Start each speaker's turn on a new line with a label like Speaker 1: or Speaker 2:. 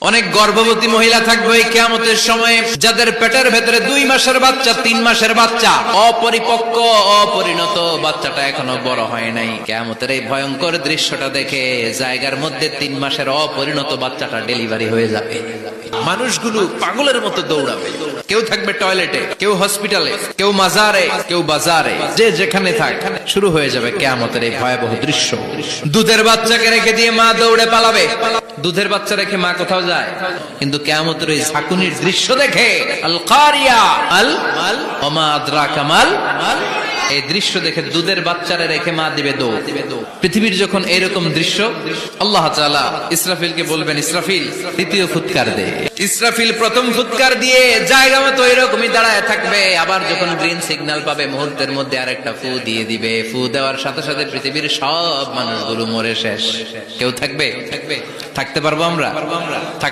Speaker 1: অনেক গর্ভবতী মহিলা থাকবে এই কিয়ামতের সময়ে, যাদের পেটের ভেতরে 2 মাসের বাচ্চা, 3 মাসের বাচ্চা, অপরিপক্ক অপরিণত, বাচ্চাটা এখনো বড় হয় নাই। কিয়ামতের এই ভয়ঙ্কর দৃশ্যটা দেখে জায়গার মধ্যে 3 মাসের অপরিণত বাচ্চাটা ডেলিভারি হয়ে যাবে। মানুষগুলো পাগলের মতো দৌড়াবে। কেউ থাকবে টয়লেটে, কেউ হসপিটালে, কেউ মাজারে, কেউ বাজারে, যে যেখানে থাক, শুরু হয়ে যাবে কিয়ামতের এই ভয়াবহ দৃশ্য। দুধের বাচ্চাকে রেখে দিয়ে মা দৌড়ে পালাবে। দুধের বাচ্চা রেখে মা কোথাও যায়, কিন্তু কিয়ামতের এই ঝাঁকুনির দৃশ্য দেখে আল কারিয়া আল মাল ওমা আদরাকা মাল, এই দৃশ্য দেখে দুধের বাচ্চারে রেখে মা দিবে দৌড়। পৃথিবীর যখন এরকম দৃশ্য, আল্লাহ তাআলা ইসরাফিলকে বলবেন, ইসরাফিল দ্বিতীয় ফুৎকার দে। ইসরাফিল প্রথম ফুৎকার দিয়ে জায়গা মতো এরকমই দাঁড়ায় থাকবে। আবার যখন গ্রিন সিগন্যাল পাবে, মুহূর্তের মধ্যে আরেকটা ফু দিয়ে দিবে। ফু দেওয়ার সাথে সাথে পৃথিবীর সব মানুষগুলো মরে শেষ। কেউ থাকবে? থাকতে পারবো আমরা?